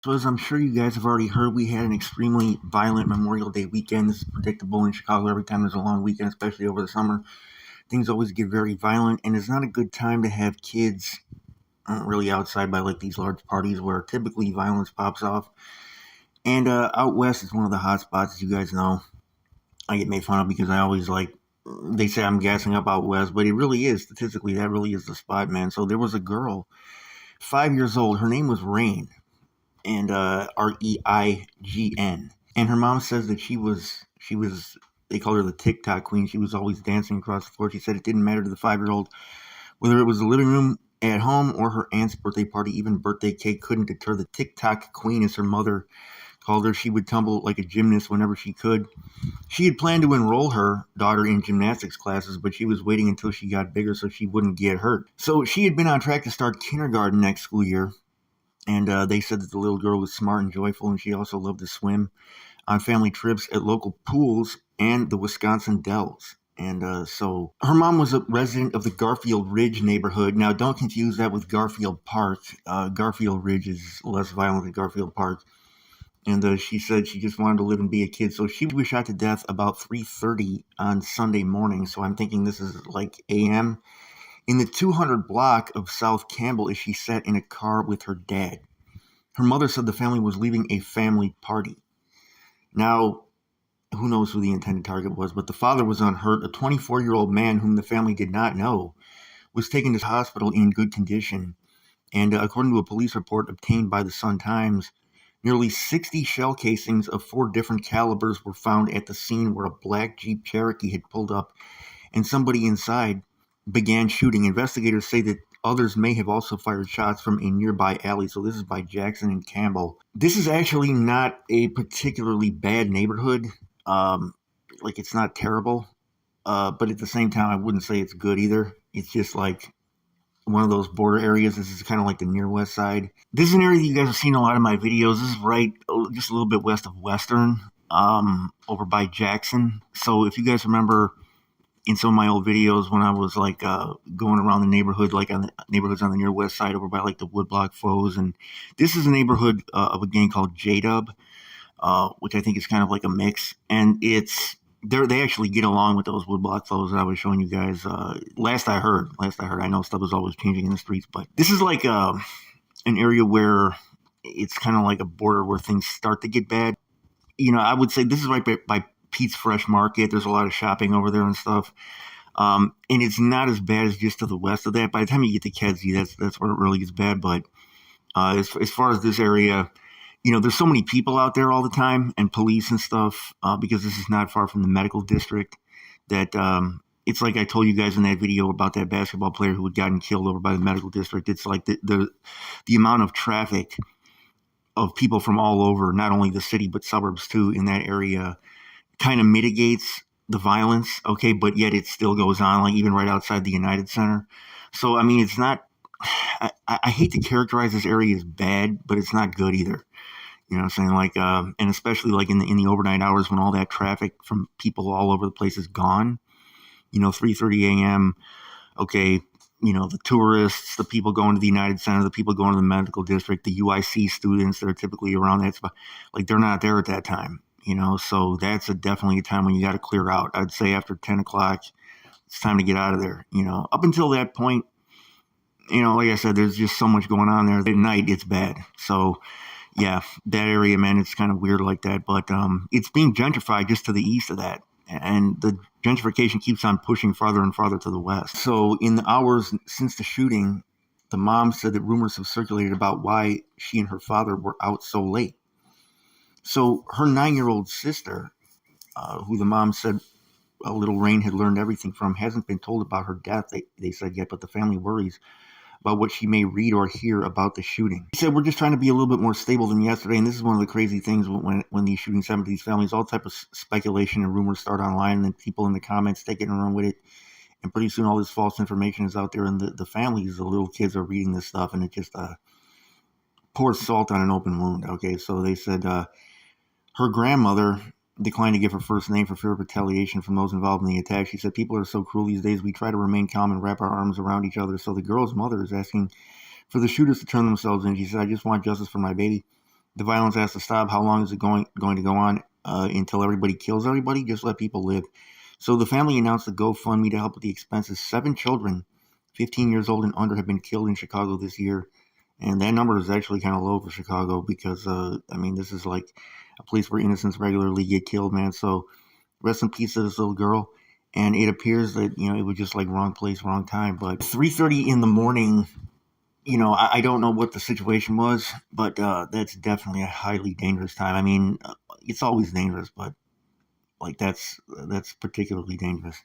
So as I'm sure you guys have already heard, we had an extremely violent Memorial Day weekend. This is predictable in Chicago every time there's a long weekend, especially over the summer. Things always get very violent, and it's not a good time to have kids really outside by like these large parties where typically violence pops off. And out west is one of the hot spots, as you guys know. I get made fun of because I always they say I'm gassing up out west, but it really is, statistically, that really is the spot, man. So there was a girl, 5 years old. Her name was Rain, and Reign. And her mom says that she was they call her the TikTok queen. She was always dancing across the floor. She said it didn't matter to the 5 year old whether it was the living room at home or her aunt's birthday party, even birthday cake couldn't deter the TikTok queen, as her mother called her. She would tumble like a gymnast whenever she could. She had planned to enroll her daughter in gymnastics classes, but she was waiting until she got bigger so she wouldn't get hurt. So she had been on track to start kindergarten next school year, and they said that the little girl was smart and joyful, and she also loved to swim on family trips at local pools and the Wisconsin Dells. And so her mom was a resident of the Garfield Ridge neighborhood. Now, don't confuse that with Garfield Park. Garfield Ridge is less violent than Garfield Park. And she said she just wanted to live and be a kid. So she was shot to death about 3:30 on Sunday morning. So I'm thinking this is like a.m. in the 200 block of South Campbell as she sat in a car with her dad. Her mother said the family was leaving a family party. Now, who knows who the intended target was, but the father was unhurt. A 24-year-old man whom the family did not know was taken to the hospital in good condition. And according to a police report obtained by the Sun-Times, nearly 60 shell casings of 4 different calibers were found at the scene where a black Jeep Cherokee had pulled up, and somebody inside began shooting. Investigators say that others may have also fired shots from a nearby alley. So this is by Jackson and Campbell. This is actually not a particularly bad neighborhood. Um, it's not terrible, but at the same time, I wouldn't say it's good either. It's just like one of those border areas. This is kind of like the near west side. This is an area that you guys have seen in a lot of my videos. This is right just a little bit west of Western, over by Jackson. So if you guys remember in some of my old videos when I was going around the neighborhood, like on the neighborhoods on the near west side over by like the Woodblock Foes, and this is a neighborhood of a gang called J-Dub, which I think is kind of like a mix, and they actually get along with those Woodblock Foes that I was showing you guys. Last I heard, I know stuff is always changing in the streets, but this is like an area where it's kind of like a border where things start to get bad. I would say this is right by Pete's Fresh Market. There's a lot of shopping over there and stuff. And it's not as bad as just to the west of that. By the time you get to Kedzie, that's where it really gets bad. But as far as this area, there's so many people out there all the time and police and stuff, because this is not far from the medical district, that it's like I told you guys in that video about that basketball player who had gotten killed over by the medical district. It's like the amount of traffic of people from all over, not only the city, but suburbs too, in that area kind of mitigates the violence, okay, but yet it still goes on, like even right outside the United Center. So, I mean, it's not, I hate to characterize this area as bad, but it's not good either. You know what I'm saying? And especially like in the overnight hours when all that traffic from people all over the place is gone, 3:30 a.m., okay, the tourists, the people going to the United Center, the people going to the medical district, the UIC students that are typically around that spot, like they're not there at that time. So that's definitely a time when you got to clear out. I'd say after 10 o'clock, it's time to get out of there. Up until that point, like I said, there's just so much going on there. At night, it's bad. So, yeah, that area, man, it's kind of weird like that. But it's being gentrified just to the east of that. And the gentrification keeps on pushing farther and farther to the west. So in the hours since the shooting, the mom said that rumors have circulated about why she and her father were out so late. So her 9-year-old sister, who the mom said little Rain had learned everything from, hasn't been told about her death, they said yet, but the family worries about what she may read or hear about the shooting. He said, we're just trying to be a little bit more stable than yesterday, and this is one of the crazy things when these shootings happen to these families. All type of speculation and rumors start online, and then people in the comments take it and run with it, and pretty soon all this false information is out there, and the families, the little kids are reading this stuff, and it just pours salt on an open wound, okay? So they said her grandmother declined to give her first name for fear of retaliation from those involved in the attack. She said, people are so cruel these days. We try to remain calm and wrap our arms around each other. So the girl's mother is asking for the shooters to turn themselves in. She said, I just want justice for my baby. The violence has to stop. How long is it going to go on? Until everybody kills everybody? Just let people live. So the family announced a GoFundMe to help with the expenses. 7 children, 15 years old and under, have been killed in Chicago this year. And that number is actually kind of low for Chicago because, I mean, this is like a place where innocents regularly get killed, man. So rest in peace to this little girl. And it appears that, it was just like wrong place, wrong time. But 3:30 in the morning, I don't know what the situation was, but that's definitely a highly dangerous time. I mean, it's always dangerous, but like that's particularly dangerous.